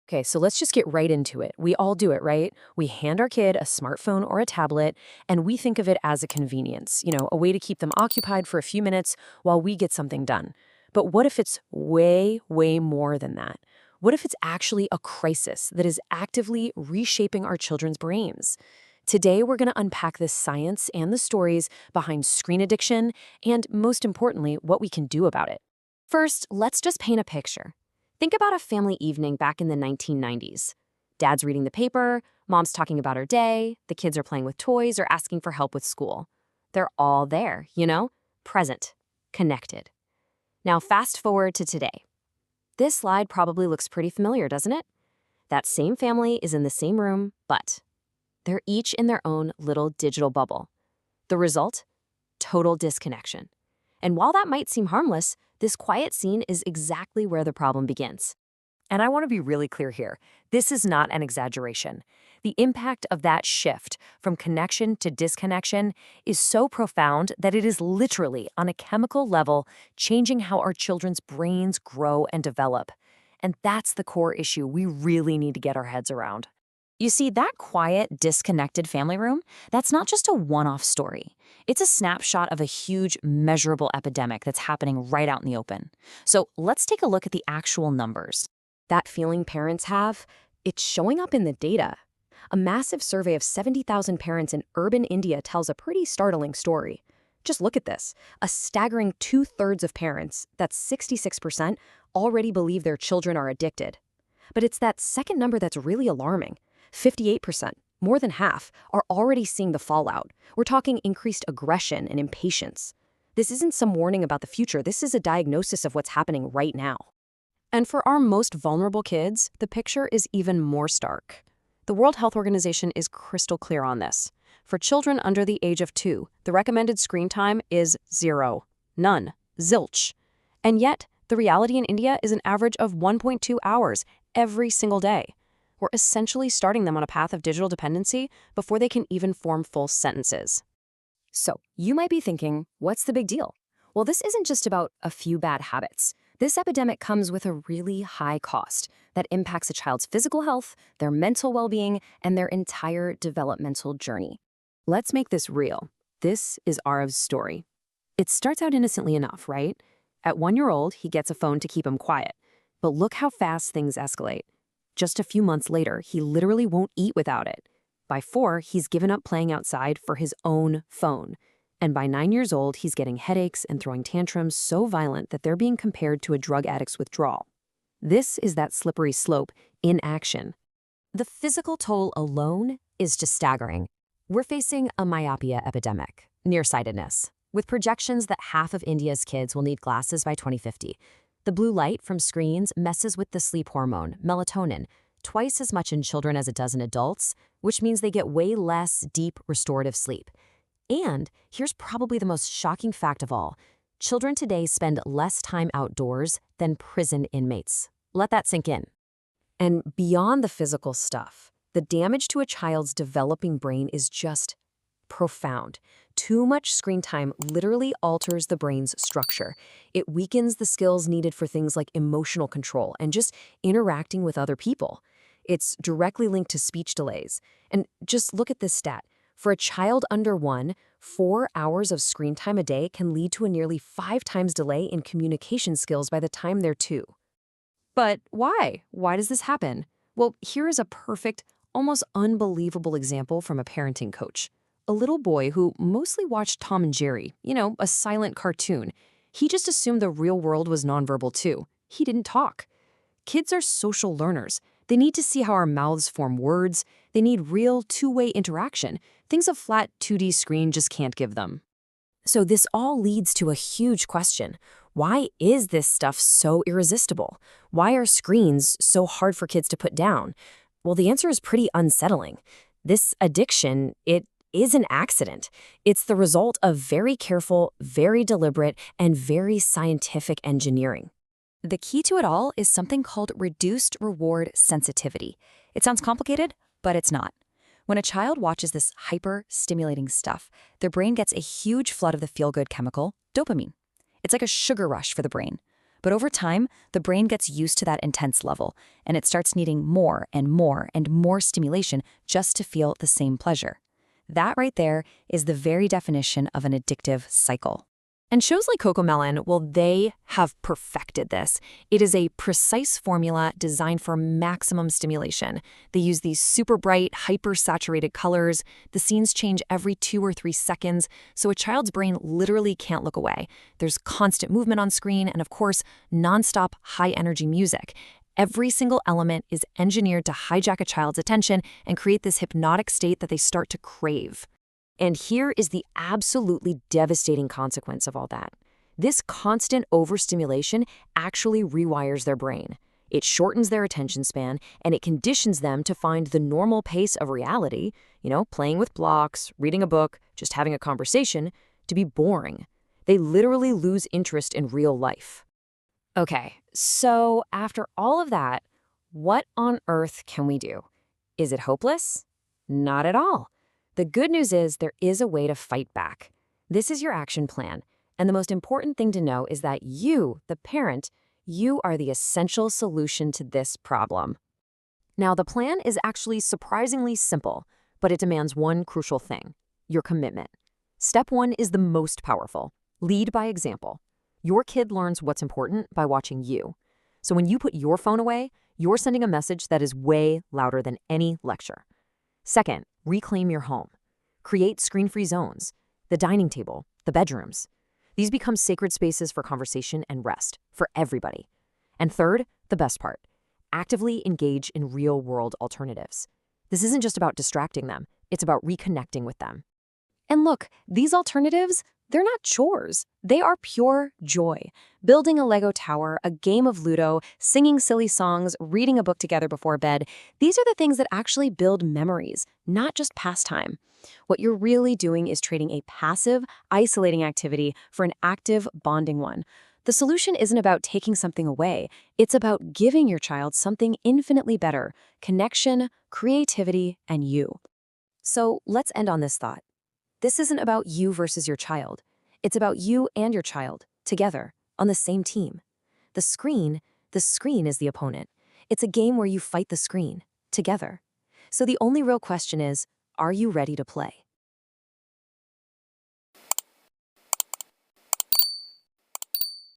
Okay, so let's just get right into it. We all do it, right? We hand our kid a smartphone or a tablet, and we think of it as a convenience, a way to keep them occupied for a few minutes while we get something done. But what if it's way, way more than that? What if it's actually a crisis that is actively reshaping our children's brains? Today, we're going to unpack the science and the stories behind screen addiction, and most importantly, what we can do about it. First, let's just paint a picture. Think about a family evening back in the 1990s. Dad's reading the paper, mom's talking about her day, the kids are playing with toys or asking for help with school. They're all there, present, connected. Now fast forward to today. This slide probably looks pretty familiar, doesn't it? That same family is in the same room, but they're each in their own little digital bubble. The result? Total disconnection. And while that might seem harmless, this quiet scene is exactly where the problem begins. And I want to be really clear here. This is not an exaggeration. The impact of that shift from connection to disconnection is so profound that it is literally, on a chemical level, changing how our children's brains grow and develop. And that's the core issue we really need to get our heads around. You see, that quiet, disconnected family room, that's not just a one-off story. It's a snapshot of a huge, measurable epidemic that's happening right out in the open. So let's take a look at the actual numbers. That feeling parents have, it's showing up in the data. A massive survey of 70,000 parents in urban India tells a pretty startling story. Just look at this. A staggering 2/3 of parents, that's 66%, already believe their children are addicted. But it's that second number that's really alarming. 58%, more than half, are already seeing the fallout. We're talking increased aggression and impatience. This isn't some warning about the future. This is a diagnosis of what's happening right now. And for our most vulnerable kids, the picture is even more stark. The World Health Organization is crystal clear on this. For children under the age of 2, the recommended screen time is 0. None. Zilch. And yet, the reality in India is an average of 1.2 hours every single day. We're essentially starting them on a path of digital dependency before they can even form full sentences. So, you might be thinking, what's the big deal? Well, this isn't just about a few bad habits. This epidemic comes with a really high cost that impacts a child's physical health, their mental well-being, and their entire developmental journey. Let's make this real. This is Arav's story. It starts out innocently enough, right? At 1 year old, he gets a phone to keep him quiet. But look how fast things escalate. Just a few months later, he literally won't eat without it. By 4, he's given up playing outside for his own phone. And by 9 years old, he's getting headaches and throwing tantrums so violent that they're being compared to a drug addict's withdrawal. This is that slippery slope in action. The physical toll alone is just staggering. We're facing a myopia epidemic, nearsightedness, with projections that half of India's kids will need glasses by 2050. The blue light from screens messes with the sleep hormone, melatonin, twice as much in children as it does in adults, which means they get way less deep, restorative sleep. And here's probably the most shocking fact of all. Children today spend less time outdoors than prison inmates. Let that sink in. And beyond the physical stuff, the damage to a child's developing brain is just profound. Too much screen time literally alters the brain's structure. It weakens the skills needed for things like emotional control and just interacting with other people. It's directly linked to speech delays. And just look at this stat. For a child under 1, 4 hours of screen time a day can lead to a nearly 5 times delay in communication skills by the time they're 2. But why? Why does this happen? Well, here is a perfect, almost unbelievable example from a parenting coach. A little boy who mostly watched Tom and Jerry, a silent cartoon. He just assumed the real world was nonverbal too. He didn't talk. Kids are social learners. They need to see how our mouths form words. They need real two-way interaction, things a flat 2D screen just can't give them. So this all leads to a huge question. Why is this stuff so irresistible? Why are screens so hard for kids to put down? Well, the answer is pretty unsettling. This addiction, it is an accident. It's the result of very careful, very deliberate, and very scientific engineering. The key to it all is something called reduced reward sensitivity. It sounds complicated, but it's not. When a child watches this hyper-stimulating stuff, their brain gets a huge flood of the feel-good chemical, dopamine. It's like a sugar rush for the brain. But over time, the brain gets used to that intense level, and it starts needing more and more and more stimulation just to feel the same pleasure. That right there is the very definition of an addictive cycle. And shows like Cocomelon, well, they have perfected this. It is a precise formula designed for maximum stimulation. They use these super bright, hyper-saturated colors. The scenes change every 2 or 3 seconds, so a child's brain literally can't look away. There's constant movement on screen and, of course, nonstop high-energy music. Every single element is engineered to hijack a child's attention and create this hypnotic state that they start to crave. And here is the absolutely devastating consequence of all that. This constant overstimulation actually rewires their brain. It shortens their attention span, and it conditions them to find the normal pace of reality, playing with blocks, reading a book, just having a conversation, to be boring. They literally lose interest in real life. Okay, so after all of that, what on earth can we do? Is it hopeless? Not at all. The good news is there is a way to fight back. This is your action plan, and the most important thing to know is that you, the parent, you are the essential solution to this problem. Now, the plan is actually surprisingly simple, but it demands one crucial thing: your commitment. Step 1 is the most powerful. Lead by example. Your kid learns what's important by watching you. So when you put your phone away, you're sending a message that is way louder than any lecture. Second, reclaim your home. Create screen-free zones, the dining table, the bedrooms. These become sacred spaces for conversation and rest, for everybody. And third, the best part, actively engage in real-world alternatives. This isn't just about distracting them, it's about reconnecting with them. And look, these alternatives, they're not chores. They are pure joy. Building a Lego tower, a game of Ludo, singing silly songs, reading a book together before bed, these are the things that actually build memories, not just pastime. What you're really doing is trading a passive, isolating activity for an active, bonding one. The solution isn't about taking something away. It's about giving your child something infinitely better: connection, creativity, and you. So let's end on this thought. This isn't about you versus your child. It's about you and your child, together, on the same team. The screen is the opponent. It's a game where you fight the screen, together. So the only real question is, are you ready to play?